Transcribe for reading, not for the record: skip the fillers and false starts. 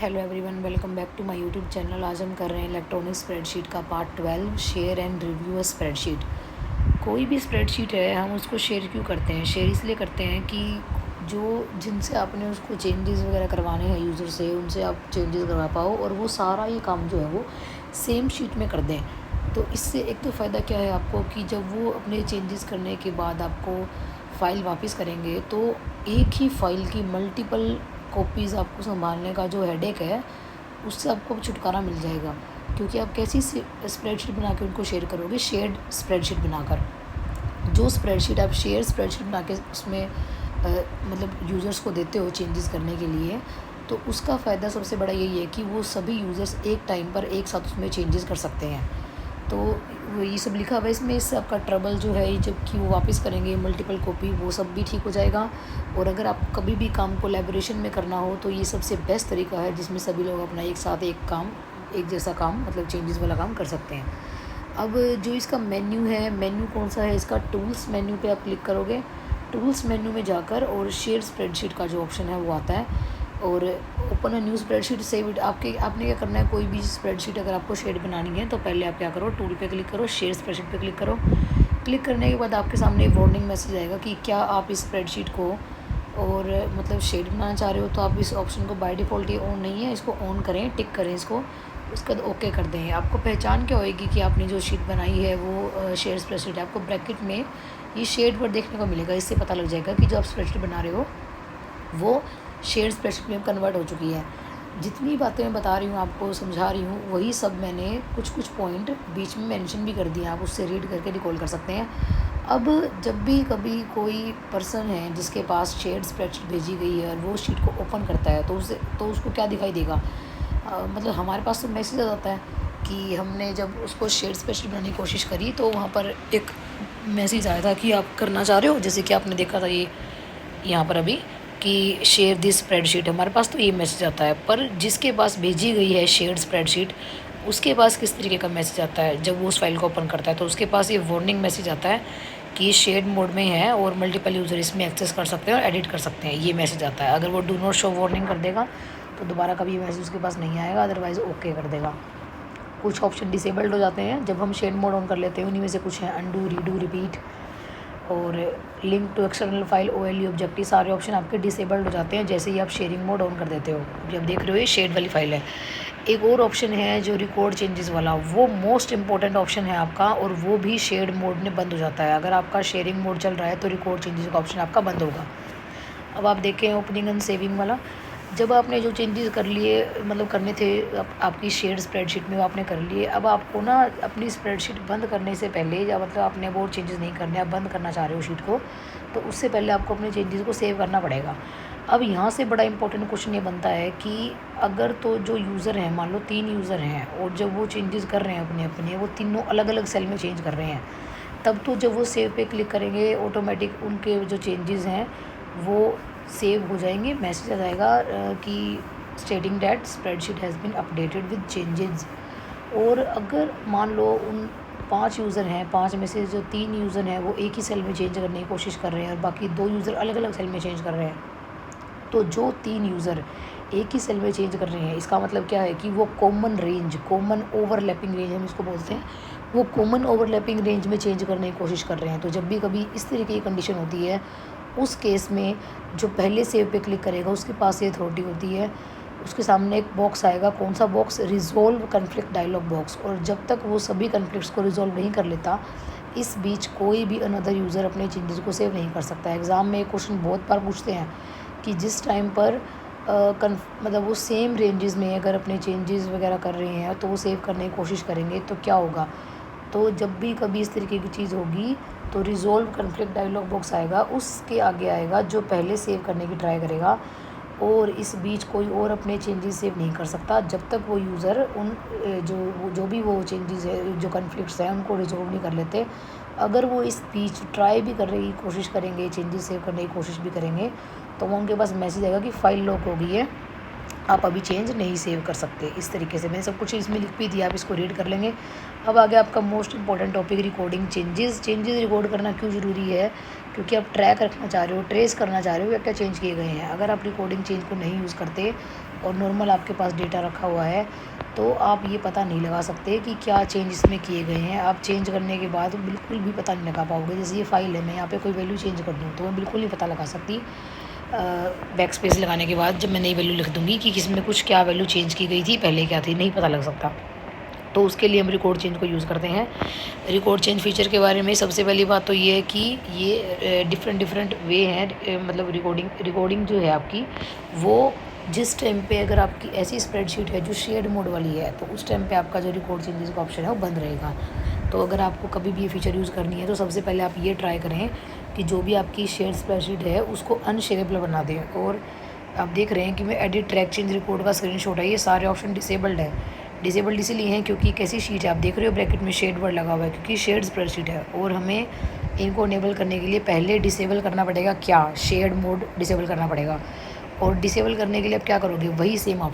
Hello everyone, welcome back to my YouTube channel. आज हम कर रहे हैं इलेक्ट्रॉनिक स्प्रेडशीट का part 12, share and review a spreadsheet. कोई भी स्प्रेडशीट है, हम उसको शेयर क्यों करते हैं? शेयर इसलिए करते हैं कि जो जिनसे आपने उसको चेंजेस वगैरह करवाने हैं यूज़र से, उनसे आप चेंजेस करवा पाओ और वो सारा ये काम जो है वो सेम शीट में कर दें। तो इससे एक तो फ़ायदा क्या है आपको कि जब वो अपने चेंजेस करने के बाद आपको फ़ाइल वापस करेंगे तो एक ही फ़ाइल की मल्टीपल कॉपीज़ आपको संभालने का जो हेडेक है उससे आपको छुटकारा मिल जाएगा। क्योंकि आप कैसी स्प्रेडशीट बना के उनको शेयर करोगे? शेयर्ड स्प्रेडशीट बनाकर। जो स्प्रेडशीट आप शेयर स्प्रेडशीट बना के उसमें मतलब यूज़र्स को देते हो चेंजेस करने के लिए, तो उसका फ़ायदा सबसे बड़ा यही है कि वो सभी यूज़र्स एक टाइम पर एक साथ उसमें चेंजेस कर सकते हैं। तो वो ये सब लिखा हुआ है इसमें, इससे आपका ट्रबल जो है जबकि वो वापस करेंगे मल्टीपल कॉपी, वो सब भी ठीक हो जाएगा। और अगर आप कभी भी काम कोलैबोरेशन में करना हो तो ये सबसे बेस्ट तरीका है जिसमें सभी लोग अपना एक साथ एक जैसा काम मतलब चेंजेस वाला काम कर सकते हैं। अब जो इसका मेन्यू है, मेन्यू कौन सा है इसका? टूल्स मेन्यू पे आप क्लिक करोगे। टूल्स मेन्यू में जाकर और शेयर स्प्रेडशीट का जो ऑप्शन है वो आता है और open a new spreadsheet save it. आपने क्या करना है, कोई भी स्प्रेडशीट अगर आपको शेयर बनानी है तो पहले आप क्या करो, टूल पे क्लिक करो, शेयर स्प्रेडशीट पे क्लिक करो। क्लिक करने के बाद आपके सामने वार्निंग मैसेज आएगा कि क्या आप इस स्प्रेडशीट को और मतलब शेयर बनाना चाह रहे हो, तो आप इस ऑप्शन को बाय डिफ़ॉल्ट ये ऑन नहीं है, इसको ऑन करें, टिक करें इसको, उसके बाद ओके कर दें। आपको पहचान क्या होएगी कि आपने जो शीट बनाई है वो शेयर स्प्रेडशीट है? आपको ब्रैकेट में ये शेड वर्ड देखने को मिलेगा, इससे पता लग जाएगा कि जो आप स्प्रेडशीट बना रहे हो वो शेयर स्प्रेडशीट में कन्वर्ट हो चुकी है। जितनी बातें मैं बता रही हूँ, आपको समझा रही हूँ, वही सब मैंने कुछ पॉइंट बीच में मेंशन भी कर दिए, आप उससे रीड करके रिकॉल कर सकते हैं। अब जब भी कभी कोई पर्सन है जिसके पास शेयर स्प्रेडशीट भेजी गई है और वो शीट को ओपन करता है तो उसको क्या दिखाई देगा? मतलब हमारे पास तो मैसेज आ जाता है कि हमने जब उसको शेयर स्प्रेडशीट बनाने की कोशिश करी तो वहाँ पर एक मैसेज आया था कि आप करना चाह रहे हो, जैसे कि आपने देखा था ये यहाँ पर अभी कि शेयर दिस स्प्रेडशीट, हमारे पास तो ये मैसेज आता है। पर जिसके पास भेजी गई है शेयर्ड स्प्रेडशीट, उसके पास किस तरीके का मैसेज आता है? जब वो उस फाइल को ओपन करता है तो उसके पास ये वार्निंग मैसेज आता है कि ये शेयर्ड मोड में है और मल्टीपल यूज़र इसमें एक्सेस कर सकते हैं और एडिट कर सकते हैं, ये मैसेज आता है। अगर वो डू नॉट शो वार्निंग कर देगा तो दोबारा कभी ये मैसेज उसके पास नहीं आएगा, अदरवाइज़ ओके कर देगा। कुछ ऑप्शन डिसेबल्ड हो जाते हैं जब हम शेयर मोड ऑन कर लेते हैं, उन्हीं में से कुछ हैं अंडू, रीडू, रिपीट और link to external file, OLE objective, सारे ऑप्शन आपके डिसेबल्ड हो जाते हैं जैसे ही आप शेयरिंग मोड ऑन कर देते हो। अभी आप देख रहे हो ये शेड वाली फाइल है। एक और ऑप्शन है जो रिकॉर्ड चेंजेस वाला, वो मोस्ट इंपॉर्टेंट ऑप्शन है आपका और वो भी शेयर्ड मोड में बंद हो जाता है। अगर आपका शेयरिंग मोड चल रहा है तो रिकॉर्ड चेंजेस का ऑप्शन आपका बंद होगा। अब आप देखें ओपनिंग एंड सेविंग वाला, जब आपने जो चेंजेस कर लिए मतलब करने थे आपकी शेयर स्प्रेडशीट में, वो आपने कर लिए। अब आपको ना अपनी स्प्रेडशीट बंद करने से पहले, या मतलब आपने वो चेंजेस नहीं करने, आप बंद करना चाह रहे हो शीट को, तो उससे पहले आपको अपने चेंजेस को सेव करना पड़ेगा। अब यहाँ से बड़ा इंपॉर्टेंट क्वेश्चन ये बनता है कि अगर तो जो यूज़र हैं, मान लो 3 यूज़र हैं और जब वो चेंजेस कर रहे हैं अपने अपने, वो तीनों अलग अलग सेल में चेंज कर रहे हैं, तब तो जब वो सेव पे क्लिक करेंगे ऑटोमेटिक उनके जो चेंजेस हैं वो सेव हो जाएंगे। मैसेज आ जाएगा कि stating that spreadsheet has been updated with changes. और अगर मान लो उन 5 यूज़र हैं, 5 में से जो 3 यूज़र हैं वो एक ही सेल में चेंज करने की कोशिश कर रहे हैं और बाकी 2 यूज़र अलग अलग सेल में चेंज कर रहे हैं, तो जो 3 यूज़र एक ही सेल में चेंज कर रहे हैं, इसका मतलब क्या है कि वो common range, common overlapping range हम इसको बोलते हैं, वो कॉमन ओवरलैपिंग रेंज में चेंज करने की कोशिश कर रहे हैं। तो जब भी कभी इस तरीके की कंडीशन होती है, उस केस में जो पहले सेव पे क्लिक करेगा उसके पास ये अथॉरिटी होती है, उसके सामने एक बॉक्स आएगा, कौन सा box? Resolve conflict dialog box. और जब तक वो सभी कन्फ्लिक्ट्स को रिज़ॉल्व नहीं कर लेता, इस बीच कोई भी अनदर यूज़र अपने चेंजेस को सेव नहीं कर सकता। एग्ज़ाम में एक क्वेश्चन बहुत बार पूछते हैं कि जिस टाइम पर मतलब वो सेम रेंजेस में अगर अपने चेंजेस वगैरह कर रहे हैं तो वो सेव करने की कोशिश करेंगे तो क्या होगा? तो जब भी कभी इस तरीके की चीज़ होगी तो रिज़ॉल्व कन्फ्लिक्ट डायलॉग बॉक्स आएगा, उसके आगे आएगा जो पहले सेव करने की ट्राई करेगा और इस बीच कोई और अपने चेंजेस सेव नहीं कर सकता जब तक वो यूज़र उन जो भी वो चेंजेस है, जो कन्फ्लिक्ट्स हैं, उनको रिज़ॉल्व नहीं कर लेते। अगर वो इस बीच ट्राई भी करने की कोशिश करेंगे, चेंजेस सेव करने की कोशिश भी करेंगे, तो वो उनके पास मैसेज आएगा कि फ़ाइल लॉक हो गई है, आप अभी चेंज नहीं सेव कर सकते। इस तरीके से मैंने सब कुछ इसमें लिख भी दिया, आप इसको रीड कर लेंगे। अब आगे आपका most important topic recording changes. Changes record करना क्यों ज़रूरी है? क्योंकि आप ट्रैक रखना चाह रहे हो, ट्रेस करना चाह रहे हो क्या क्या चेंज किए गए हैं। अगर आप रिकॉर्डिंग चेंज को नहीं यूज़ करते और नॉर्मल आपके पास डेटा रखा हुआ है तो आप ये पता नहीं लगा सकते कि क्या चेंज इसमें किए गए हैं। आप चेंज करने के बाद बिल्कुल भी पता नहीं लगा पाओगे। जैसे ये फ़ाइल है, मैं यहाँ पे कोई वैल्यू चेंज कर दूँ तो मैं बिल्कुल नहीं पता लगा सकती बैक स्पेस लगाने के बाद जब मैं नई वैल्यू लिख दूँगी कि किसमें कुछ क्या वैल्यू चेंज की गई थी, पहले क्या थी, नहीं पता लग सकता। तो उसके लिए हम रिकॉर्ड चेंज को यूज़ करते हैं। रिकॉर्ड चेंज फीचर के बारे में सबसे पहली बात तो ये है कि ये डिफरेंट वे हैं, मतलब रिकॉर्डिंग जो है आपकी, वो जिस टाइम पे अगर आपकी ऐसी स्प्रेडशीट है जो शेयर्ड मोड वाली है तो उस टाइम पे आपका जो रिकॉर्ड चेंजेस का ऑप्शन है वो बंद रहेगा। तो अगर आपको कभी भी ये फीचर यूज़ करनी है तो सबसे पहले आप ये ट्राई करें कि जो भी आपकी शेयर्ड स्प्रेडशीट है उसको अनशेयरेबल बना दें। और आप देख रहे हैं कि मैं एडिट ट्रैक चेंज रिकॉर्ड का स्क्रीनशॉट है, ये सारे ऑप्शन डिसेबल्ड है। डिसेबल्ड इसीलिए हैं क्योंकि एक ऐसी शीट है, आप देख रहे हो ब्रैकेट में शेड वर्ड लगा हुआ है, क्योंकि शेड स्प्रेडशीट है और हमें इनको इनेबल करने के लिए पहले डिसेबल करना पड़ेगा, क्या शेयर्ड मोड डिसेबल करना पड़ेगा। और डिसेबल करने के लिए आप क्या करोगे, वही सेम ऑप्शन